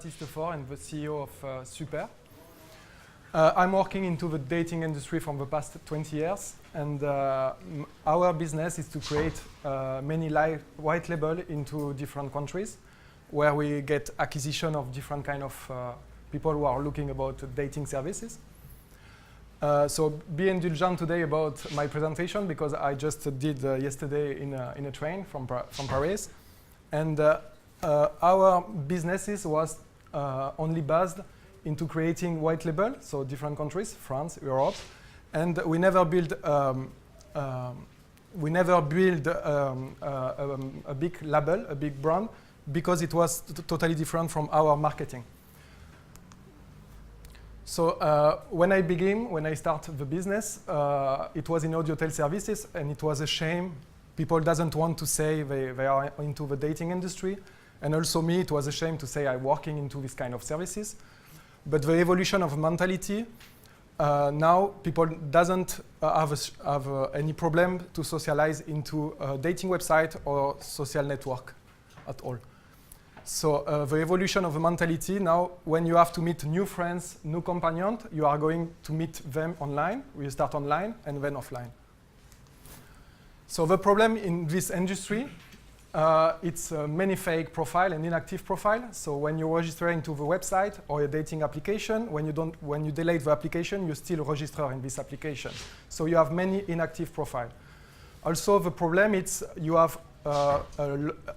Baptiste Fort and the CEO of SVPER. I'm working into the dating industry from the past 20 years, and our business is to create many white label into different countries, where we get acquisition of different kind of people who are looking about dating services. So be indulgent today about my presentation, because I just did yesterday in a train from Paris, and our businesses was only based into creating white label, so different countries, France, Europe, and we never build a big label, a big brand, because it was totally different from our marketing. So when I start the business, it was in audio services, and it was a shame. People doesn't want to say they are into the dating industry, and also me, it was a shame to say I'm working into this kind of services. But the evolution of mentality, now people doesn't have any problem to socialize into a dating website or social network at all. So the evolution of the mentality now, when you have to meet new friends, new companions, you are going to meet them online. We start online and then offline. So the problem in this industry, it's many fake profile and inactive profile. So when you register into the website or a dating application, when you delete the application, you still register in this application. So you have many inactive profile. Also, the problem is you have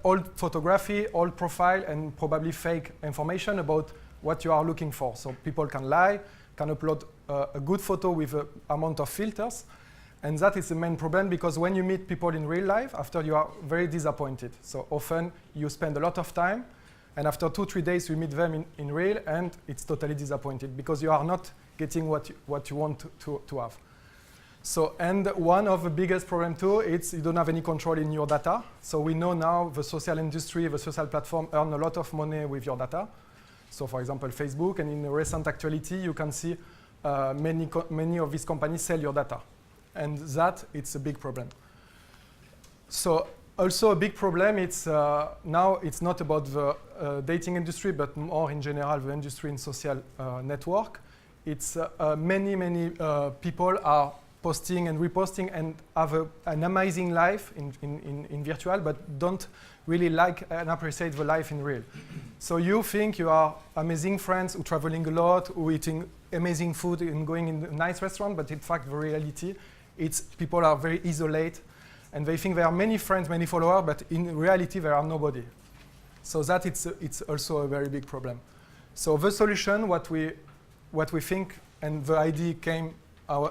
old photography, old profile, and probably fake information about what you are looking for. So people can lie, can upload a good photo with an amount of filters. And that is the main problem, because when you meet people in real life, after you are very disappointed. So often you spend a lot of time, and after 2-3 days you meet them in real, and it's totally disappointed, because you are not getting what you want to have. So, and one of the biggest problem too, is you don't have any control in your data. So we know now the social industry, the social platform earn a lot of money with your data. So for example, Facebook, and in recent actuality, you can see many of these companies sell your data. And that, it's a big problem. So also a big problem, it's now it's not about the dating industry, but more in general, the industry in social network. It's many people are posting and reposting and have an amazing life in virtual, but don't really like and appreciate the life in real. So you think you are amazing friends who traveling a lot, who eating amazing food and going in a nice restaurant, but in fact the reality, it's people are very isolated, and they think there are many friends, many followers, but in reality there are nobody. So that it's also a very big problem. So the solution, what we think, and the idea came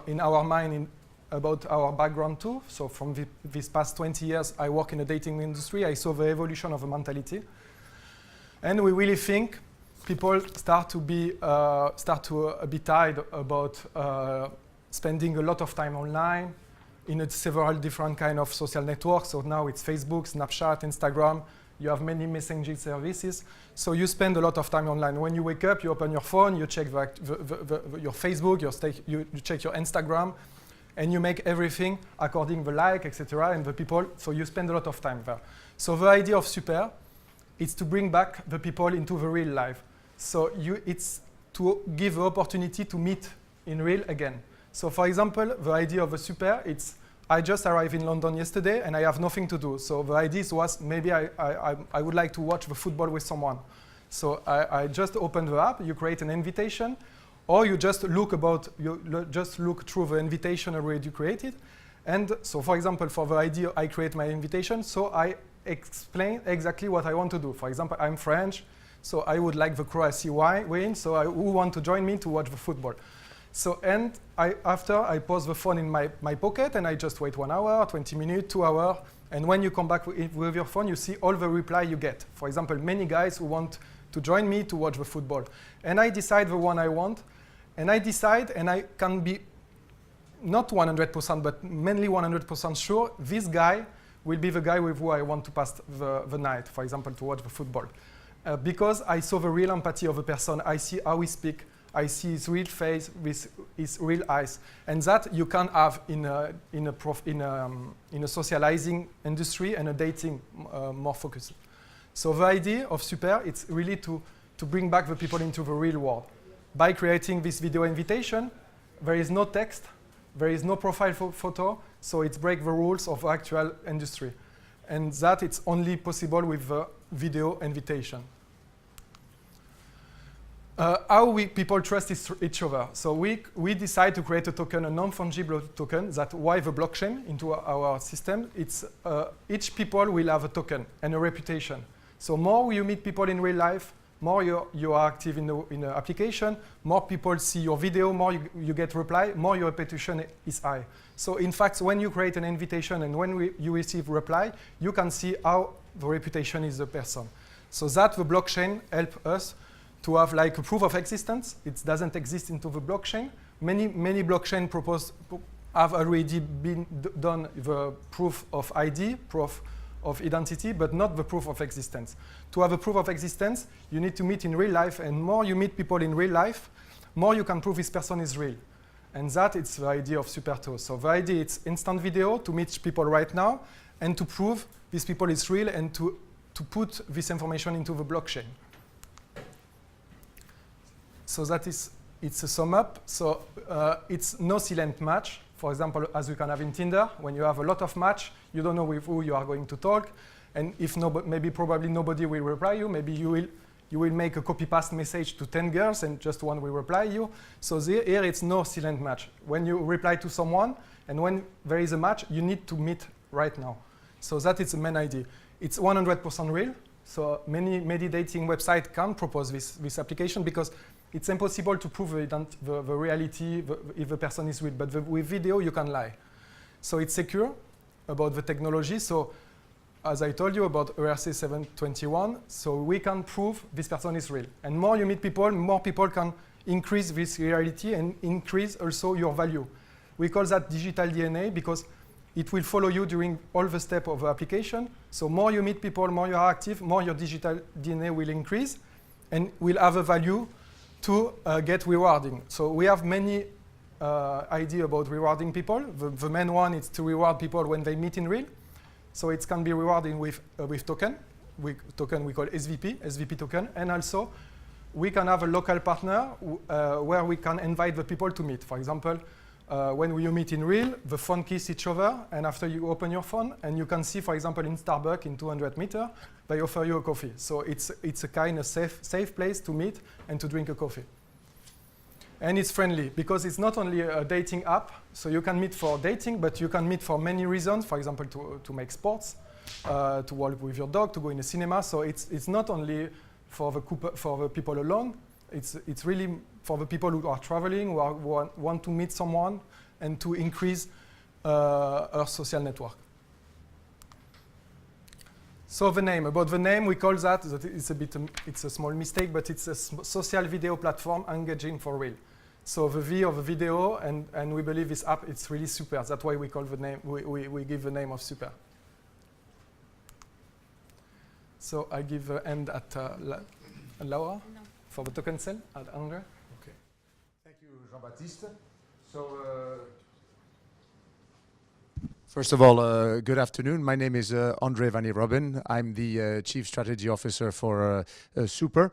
in our mind about our background too. So from these past 20 years, I work in the dating industry. I saw the evolution of the mentality, and we really think people start to be tired about spending a lot of time online in several different kind of social networks. So now it's Facebook, Snapchat, Instagram. You have many messaging services. So you spend a lot of time online. When you wake up, you open your phone, you check your Facebook, you check your Instagram, and you make everything according to the like, etc. and the people. So you spend a lot of time there. So the idea of SVPER is to bring back the people into the real life. So it's to give the opportunity to meet in real again. So for example, the idea of the SVPER, it's I just arrived in London yesterday and I have nothing to do. So the idea was maybe I would like to watch the football with someone. So I just open the app, you create an invitation, or you just look through the invitation already created. And so for example, for the idea, I create my invitation, so I explain exactly what I want to do. For example, I'm French, so I would like the Croatia win, so who want to join me to watch the football? So, and after I pose the phone in my pocket, and I just wait 1 hour, 20 minutes, 2 hours, and when you come back with your phone, you see all the reply you get. For example, many guys who want to join me to watch the football. And I decide the one I want, and I decide, and I can be not 100%, but mainly 100% sure, this guy will be the guy with who I want to pass the night, for example, to watch the football. Because I saw the real empathy of the person, I see how he speaks, I see his real face with his real eyes, and that you can have in a socializing industry and a dating more focused. So the idea of SVPER, it's really to to bring back the people into the real world. By creating this video invitation, there is no text, there is no profile photo, so it breaks the rules of actual industry. And that it's only possible with the video invitation. How people trust each other. So we decide to create a token, a non-fungible token, that why the blockchain into our system. It's each people will have a token and a reputation. So more you meet people in real life, more you are active in the application, more people see your video, more you get reply, more your reputation is high. So in fact, when you create an invitation and when you receive reply, you can see how the reputation is the person. So that the blockchain help us to have like a proof of existence. It doesn't exist into the blockchain. Many blockchain have already been done the proof of ID, proof of identity, but not the proof of existence. To have a proof of existence, you need to meet in real life, and more you meet people in real life, more you can prove this person is real. And that it's the idea of SVPER. So the idea is instant video to meet people right now and to prove these people is real and to put this information into the blockchain. So that is, it's a sum up. So it's no silent match. For example, as you can have in Tinder, when you have a lot of match, you don't know with who you are going to talk. And if probably nobody will reply you, maybe you will make a copy-paste message to 10 girls and just one will reply you. So here it's no silent match. When you reply to someone and when there is a match, you need to meet right now. So that is the main idea. It's 100% real. So many dating websites can propose this application because it's impossible to prove the reality if the person is real. But with video, you can lie. So it's secure about the technology. So as I told you about ERC 721, so we can prove this person is real. And more you meet people, more people can increase this reality and increase also your value. We call that digital DNA because it will follow you during all the steps of the application. So more you meet people, more you are active, more your digital DNA will increase and will have a value to get rewarding. So we have many ideas about rewarding people. The main one is to reward people when they meet in real. So it can be rewarding with token. We call SVP token. And also, we can have a local partner where we can invite the people to meet. For example, when you meet in real, the phone kiss each other, and after you open your phone, and you can see, for example, in Starbucks in 200 meters, they offer you a coffee. So it's a kind of safe place to meet and to drink a coffee. And it's friendly because it's not only a dating app. So you can meet for dating, but you can meet for many reasons. For example, to make sports, to walk with your dog, to go in a cinema. So it's not only for the people alone. It's really for the people who are traveling, who want to meet someone and to increase our social network. So about the name, we call that it's a small mistake, but it's a social video platform engaging for real. So the V of the video, and we believe this app, it's really super. That's why we call the name, we give the name of SVPER. So I give the end at Laura. No. For the token sale at Andre. Okay. Thank you, Jean-Baptiste. So, first of all, good afternoon. My name is Andre Van Robin. I'm the Chief Strategy Officer for SVPER.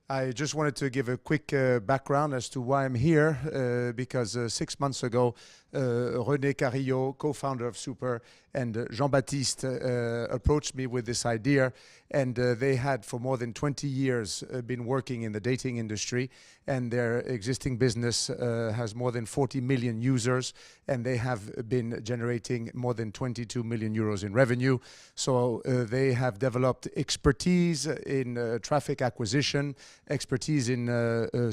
I just wanted to give a quick background as to why I'm here, because 6 months ago, René Carrillo, co-founder of SVPER, and Jean-Baptiste approached me with this idea, and they had for more than 20 years been working in the dating industry, and their existing business has more than 40 million users, and they have been generating more than 22 million euros in revenue. So they have developed expertise in traffic acquisition, expertise in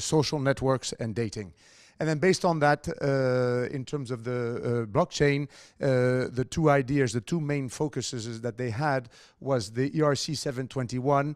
social networks and dating. And then based on that, in terms of the blockchain, the two ideas, the two main focuses that they had was the ERC 721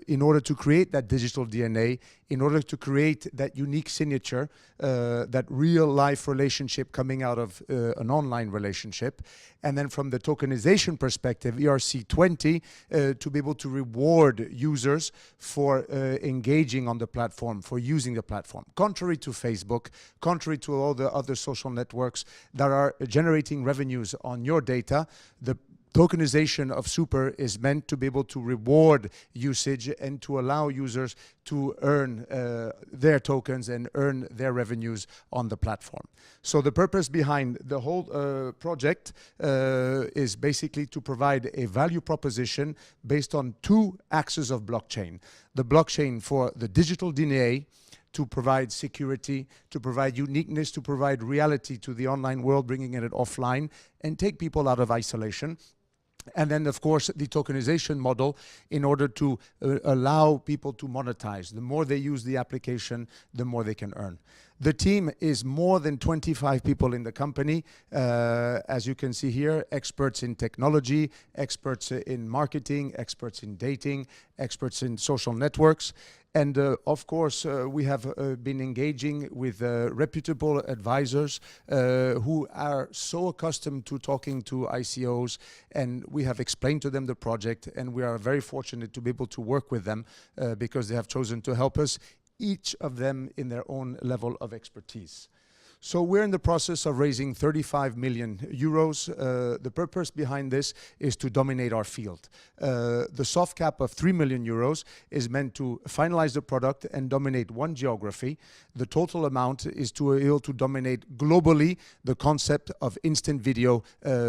in order to create that digital DNA, in order to create that unique signature, that real life relationship coming out of an online relationship. And then from the tokenization perspective, ERC 20, to be able to reward users for engaging on the platform, for using the platform. Contrary to Facebook, contrary to all the other social networks that are generating revenues on your data, the tokenization of Super is meant to be able to reward usage and to allow users to earn their tokens and earn their revenues on the platform. So the purpose behind the whole project is basically to provide a value proposition based on two axes of blockchain. The blockchain for the digital DNA, to provide security, to provide uniqueness, to provide reality to the online world, bringing it offline and take people out of isolation. And then, of course, the tokenization model in order to allow people to monetize. The more they use the application, the more they can earn. The team is more than 25 people in the company. As you can see here, experts in technology, experts in marketing, experts in dating, experts in social networks. And of course, we have been engaging with reputable advisors who are so accustomed to talking to ICOs, and we have explained to them the project, and we are very fortunate to be able to work with them because they have chosen to help us, each of them in their own level of expertise. So we're in the process of raising 35 million euros. The purpose behind this is to dominate our field. The soft cap of 3 million euros is meant to finalize the product and dominate one geography. The total amount is to be able to dominate globally the concept of instant video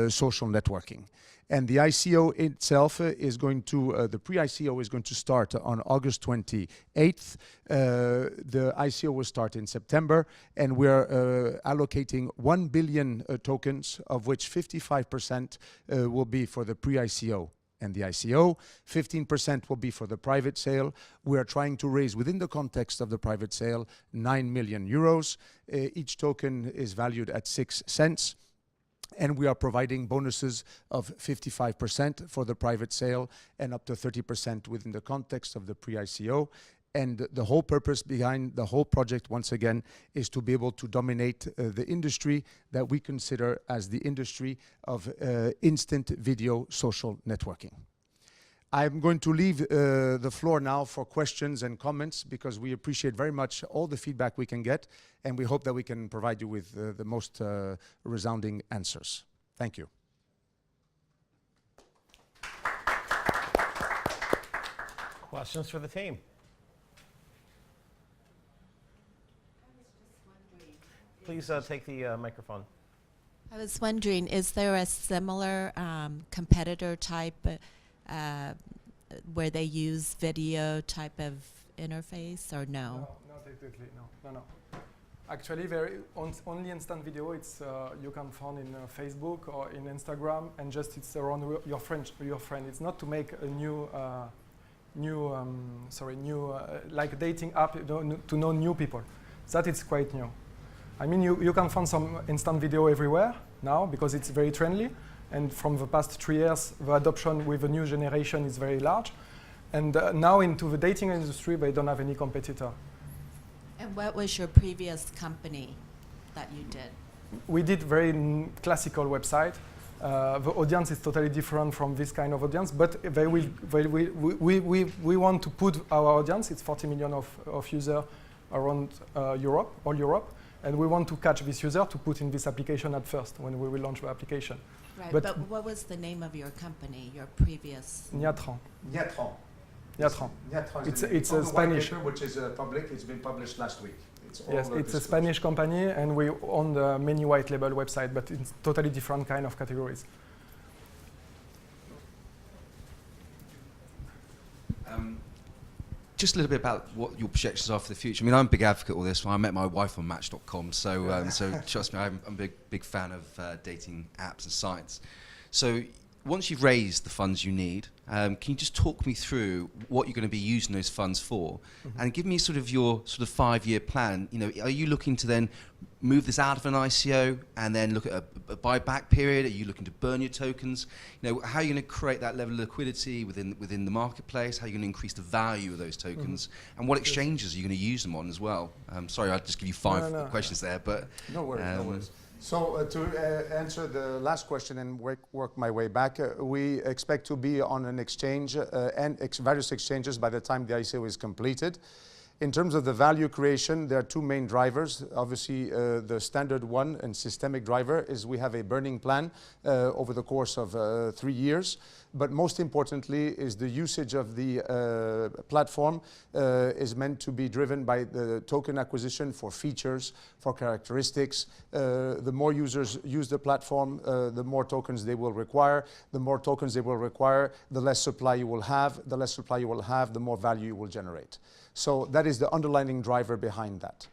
social networking. And the ICO itself is going to, the pre-ICO is going to start on August 28th. The ICO will start in September, and we're allocating 1 billion tokens, of which 55% will be for the pre-ICO and the ICO, 15% will be for the private sale. We are trying to raise, within the context of the private sale, 9 million euros. Each token is valued at 6 cents. And we are providing bonuses of 55% for the private sale and up to 30% within the context of the pre-ICO. And the whole purpose behind the whole project, once again, is to be able to dominate the industry that we consider as the industry of instant video social networking. I'm going to leave the floor now for questions and comments, because we appreciate very much all the feedback we can get, and we hope that we can provide you with the most resounding answers. Thank you. Questions for the team? Please take the microphone. I was wondering, is there a similar competitor type where they use video type of interface, or no? No, not exactly. No. Actually, only instant video. It's you can find in Facebook or in Instagram, and just it's around your friend. It's not to make a new like dating app to know new people. That is quite new. I mean, you can find some instant video everywhere now because it's very trendy. And from the past 3 years, the adoption with the new generation is very large. And now into the dating industry, they don't have any competitor. And what was your previous company that you did? We did very classical website. The audience is totally different from this kind of audience, but we want to put our audience, it's 40 million of users around Europe, all Europe, and we want to catch this user to put in this application at first when we will launch the application. Right, but what was the name of your company, your previous? Niatran. It's a Spanish. Paper, which is public. It's been published last week. It's a Spanish company, and we own the many white label website, but it's totally different kind of categories. Just a little bit about what your projections are for the future. I mean, I'm a big advocate of all this. I met my wife on Match.com, so trust me, I'm a big fan of dating apps and sites. So once you've raised the funds you need, can you just talk me through what you're going to be using those funds for, and give me sort of your 5-year plan? You know, are you looking to then move this out of an ICO and then look at a buyback period? Are you looking to burn your tokens? You know, how are you going to create that level of liquidity within the marketplace? How are you going to increase the value of those tokens? And what exchanges are you going to use them on as well? Sorry, I'll just give you five questions there, but no worries. So to answer the last question and work my way back, we expect to be on an exchange and various exchanges by the time the ICO is completed. In terms of the value creation, there are two main drivers. Obviously, the standard one and systemic driver is we have a burning plan over the course of 3 years. But most importantly is the usage of the platform is meant to be driven by the token acquisition for features, for characteristics. The more users use the platform, the more tokens they will require. The more tokens they will require, the less supply you will have. The less supply you will have, the more value you will generate. So that is the underlying driver behind that.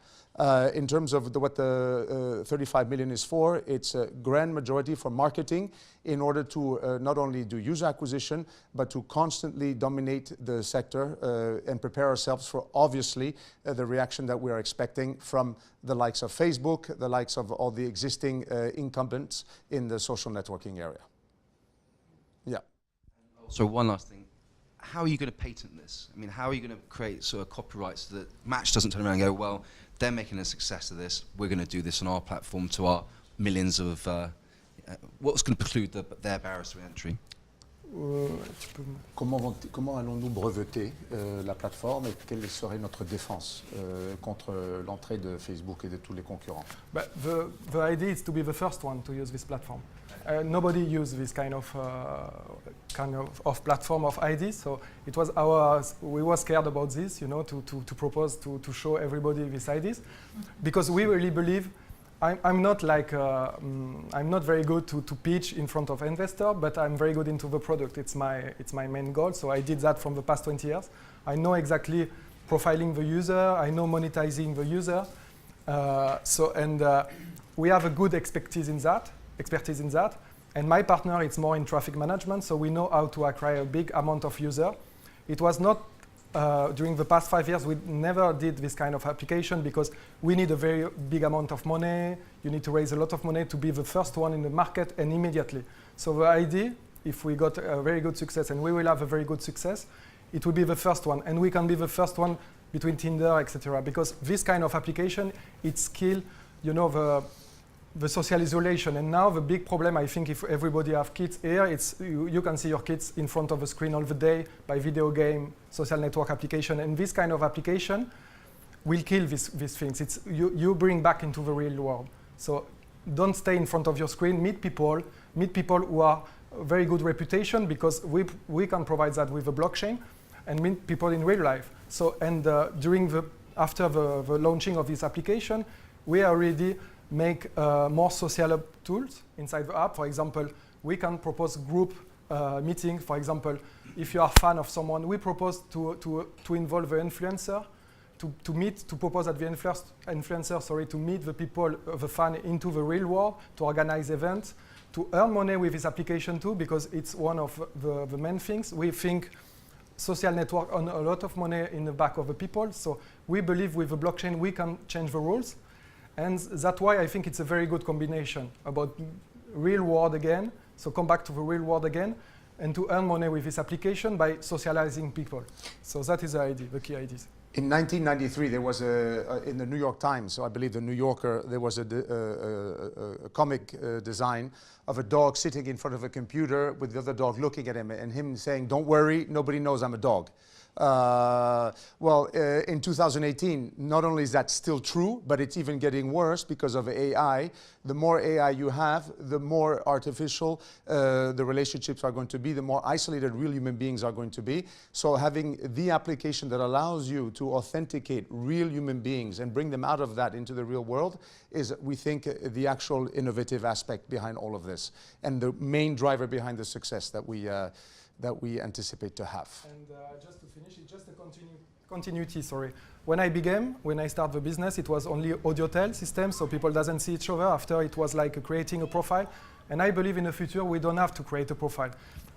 In terms of what the 35 million is for, it's a grand majority for marketing in order to not only do user acquisition, but to constantly dominate the sector and prepare ourselves for, obviously, the reaction that we are expecting from the likes of Facebook, the likes of all the existing incumbents in the social networking area. Yeah. So one last thing. How are you going to patent this? I mean, how are you going to create sort of copyrights so that Match doesn't turn around and go, well, they're making a success of this, we're going to do this on our platform to our millions of... what's going to preclude their barriers to entry? Comment allons-nous breveter la plateforme et quelle serait notre défense contre l'entrée de Facebook et de tous les concurrents? But the idea is to be the first one to use this platform. Nobody used this kind of platform of ID, so it was we were scared about this, you know, to propose to show everybody these IDs, because we really believe. I'm not like I'm not very good to pitch in front of investor, but I'm very good into the product. It's my main goal. So I did that from the past 20 years. I know exactly profiling the user. I know monetizing the user. We have a good expertise in that. And my partner is more in traffic management, so we know how to acquire a big amount of user. It was not during the past 5 years, we never did this kind of application because we need a very big amount of money. You need to raise a lot of money to be the first one in the market and immediately. So the idea, if we got a very good success, and we will have a very good success, it will be the first one. And we can be the first one between Tinder, etc. Because this kind of application, it's kill, you know, the social isolation. And now the big problem, I think, if everybody have kids here, it's you can see your kids in front of a screen all the day by video game, social network application. And this kind of application will kill these things. It's you bring back into the real world. So don't stay in front of your screen. Meet people who are very good reputation, because we can provide that with a blockchain, and meet people in real life. So after the launching of this application, we already make more social tools inside the app. For example, we can propose group meeting. For example, if you are a fan of someone, we propose to involve the influencer, to propose that the influencer, to meet the people, the fan into the real world, to organize events, to earn money with this application too, because it's one of the main things. We think social network earn a lot of money in the back of the people, so we believe with the blockchain we can change the rules. And that's why I think it's a very good combination about real world again, so come back to the real world again, and to earn money with this application by socializing people. So that is the idea, the key ideas. In 1993, there was in the New York Times, so I believe the New Yorker, there was a comic design of a dog sitting in front of a computer with the other dog looking at him, and him saying, "Don't worry, nobody knows I'm a dog." In 2018, not only is that still true, but it's even getting worse because of AI. The more AI you have, the more artificial the relationships are going to be, the more isolated real human beings are going to be. So having the application that allows you to authenticate real human beings and bring them out of that into the real world is, we think, the actual innovative aspect behind all of this, and the main driver behind the success that we anticipate to have. And just to finish, it's just a continuity, sorry. When I started the business, it was only audio-tel system, so people doesn't see each other. After, it was like creating a profile. And I believe in the future, we don't have to create a profile.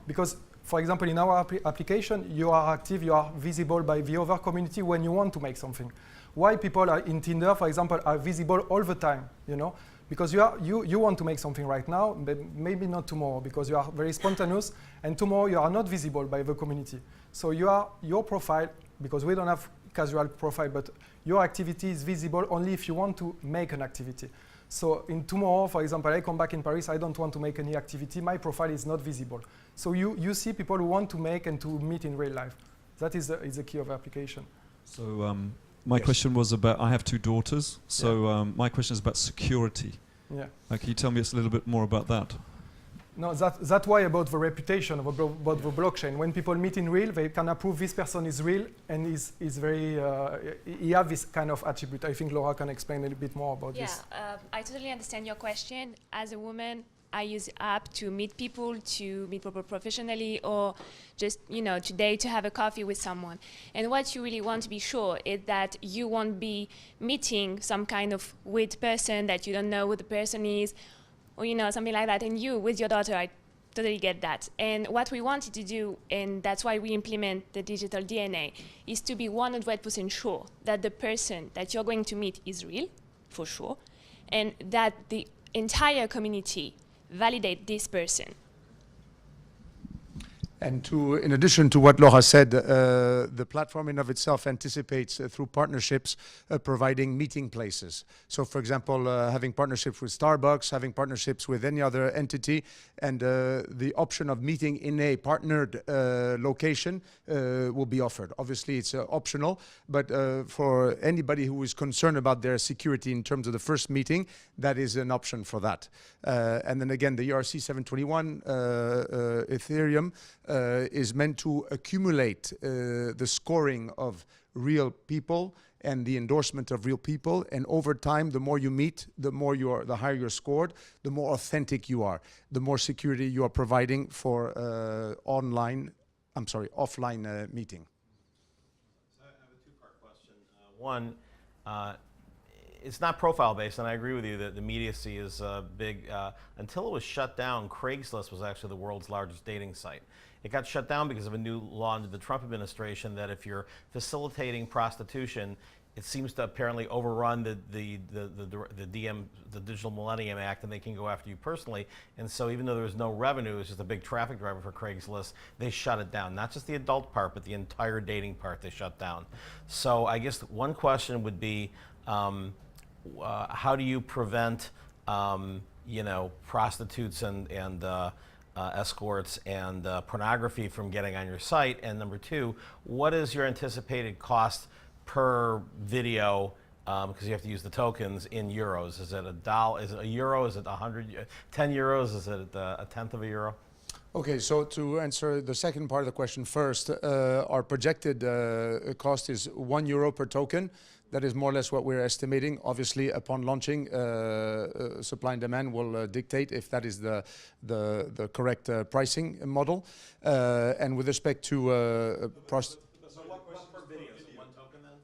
Because, for example, in our application, you are active, you are visible by the other community when you want to make something. Why people are in Tinder, for example, are visible all the time, you know? Because you want to make something right now, but maybe not tomorrow, because you are very spontaneous, and tomorrow you are not visible by the community. So your profile, because we don't have casual profile, but your activity is visible only if you want to make an activity. So in tomorrow, for example, I come back in Paris, I don't want to make any activity, my profile is not visible. So you see people who want to make and to meet in real life. That is the key of the application. So My Yes. question was about, I have two daughters, so my question is about security. Yeah. Can you tell me a little bit more about that? No, that's why about the reputation of about the blockchain. When people meet in real, they can approve this person is real and is very, he have this kind of attribute. I think Laura can explain a little bit more about this. I totally understand your question. As a woman, I use app to meet people professionally, or just, today to have a coffee with someone. And what you really want to be sure is that you won't be meeting some kind of weird person that you don't know who the person is, or something like that. And you, with your daughter, I totally get that. And what we wanted to do, and that's why we implement the digital DNA, is to be 100% sure that the person that you're going to meet is real, for sure, and that the entire community validate this person. And in addition to what Laura said, the platform in of itself anticipates through partnerships providing meeting places. So for example, having partnerships with Starbucks, having partnerships with any other entity, and the option of meeting in a partnered location will be offered. Obviously it's optional, but for anybody who is concerned about their security in terms of the first meeting, that is an option for that. And then again, the ERC 721 Ethereum is meant to accumulate the scoring of real people and the endorsement of real people, and over time, the more you meet, the higher you're scored, the more authentic you are, the more security you are providing for offline meeting. So I have a two-part question. One, it's not profile-based, and I agree with you that the immediacy is big. Until it was shut down, Craigslist was actually the world's largest dating site. It got shut down because of a new law under the Trump administration that if you're facilitating prostitution, it seems to apparently overrun the Digital Millennium Act, and they can go after you personally. And so even though there was no revenue, it's just a big traffic driver for Craigslist, they shut it down. Not just the adult part, but the entire dating part they shut down. So I guess one question would be, how do you prevent, prostitutes and escorts and pornography from getting on your site? And number two, what is your anticipated cost per video? Because you have to use the tokens in euros. Is it $1? Is it €1? Is it 10 euros? Is it a tenth of a euro? Okay, so to answer the second part of the question first, our projected cost is €1 per token. That is more or less what we're estimating. Obviously, upon launching, supply and demand will dictate if that is the correct pricing model. And with respect to So what per video? Is it one token then?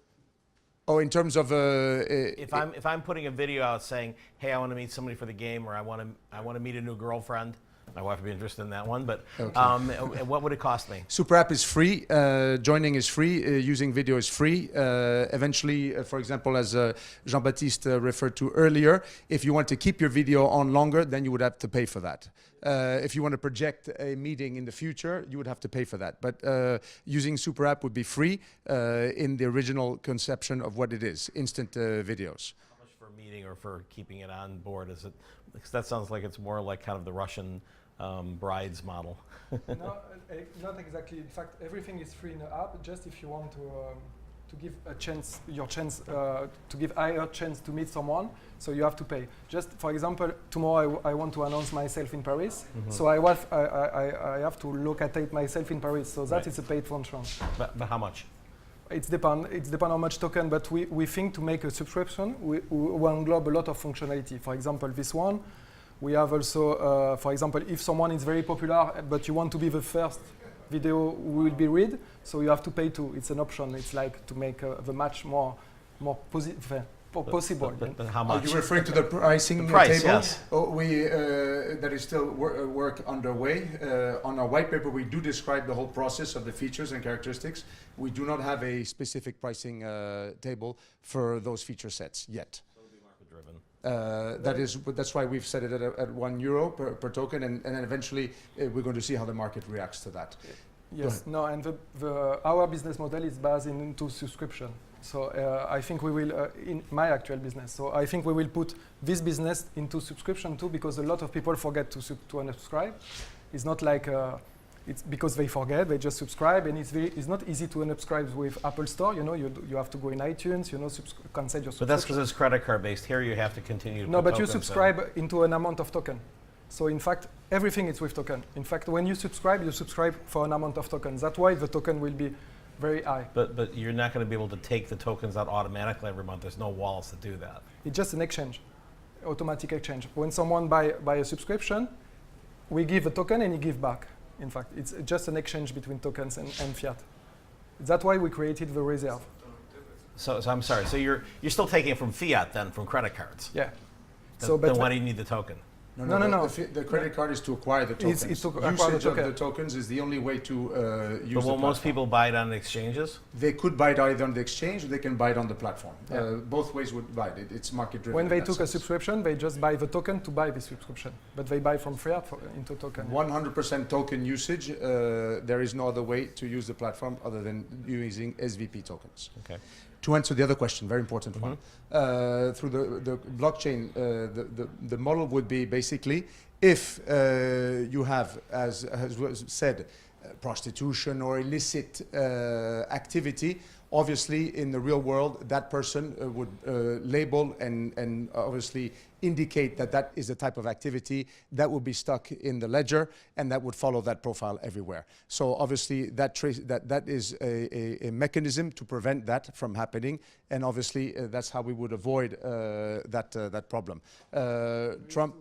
oh, in terms of If I'm putting a video out saying, hey, I want to meet somebody for the game, or I want to meet a new girlfriend. My wife would be interested in that one, but okay. What would it cost me? Super App is free, joining is free, using video is free. Eventually, for example, as Jean-Baptiste referred to earlier, if you want to keep your video on longer, then you would have to pay for that. If you want to project a meeting in the future, you would have to pay for that. But using Super App would be free in the original conception of what it is, instant videos. How much for a meeting or for keeping it on board? Is it? Because that sounds like it's more like kind of the Russian brides model. No, not exactly. In fact, everything is free in the app. Just if you want to give a chance, to give higher chance to meet someone, so you have to pay. Just for example, tomorrow I want to announce myself in Paris, so I have to locate myself in Paris. So that is a paid function. But how much? It's depend how much token, but we think to make a subscription, we englobe a lot of functionality. For example, this one, we have also, for example, if someone is very popular, but you want to be the first video will be read, so you have to pay too. It's an option. It's like to make the match more possible. But how much? Are you referring to the pricing price, table? yes. Oh, that is still work underway. On our white paper, we do describe the whole process of the features and characteristics. We do not have a specific pricing table for those feature sets yet. So it'll be market-driven. That's why we've set it at €1 per token, and then eventually we're going to see how the market reacts to that. Yes, no, and our business model is based into subscription. So I think we will, in my actual business, so I think we will put this business into subscription too, because a lot of people forget to unsubscribe. It's not like It's because they forget, they just subscribe, and it's not easy to unsubscribe with Apple Store. You know, you have to go in iTunes, you know, cancel your subscription. But that's because it's credit card based. Here you have to continue to No, put but you tokens in. subscribe into an amount of token. So in fact, everything is with token. In fact, when you subscribe for an amount of tokens. That's why the token will be very high. But you're not going to be able to take the tokens out automatically every month. There's no wallets to do that. It's just an exchange, automatic exchange. When someone buy a subscription, we give a token and he give back. In fact, it's just an exchange between tokens and fiat. That's why we created the reserve. So I'm sorry. So you're still taking it from fiat then, from credit cards. Yeah. Then why do you need the token? No. The credit card is to acquire the tokens. It's to acquire the Usage token. of the tokens is the only way to use But will the most platform. people buy it on the exchanges? They could buy it either on the exchange or they can buy it on the platform. Yeah. Both ways would buy it. It's market driven. When they in that took a sense. subscription, they just buy the token to buy the subscription. But they buy from fiat into token. 100% token usage. There is no other way to use the platform other than using SVP tokens. Okay. To answer the other question, very important one. Through the blockchain, the model would be basically if you have, as was said, prostitution or illicit activity, obviously in the real world, that person would label and obviously indicate that that is a type of activity that would be stuck in the ledger and that would follow that profile everywhere. So obviously that is a mechanism to prevent that from happening, and obviously that's how we would avoid that problem. Trump.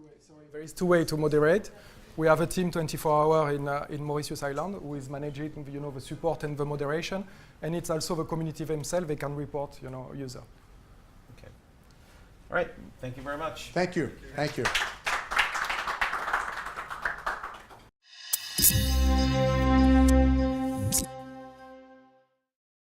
There is two ways to moderate. We have a team 24 hours in Mauritius Island who is managing, you know, the support and the moderation, and it's also the community themselves. They can report, you know, user. Okay. All right. Thank you very much. Thank you. Thank you.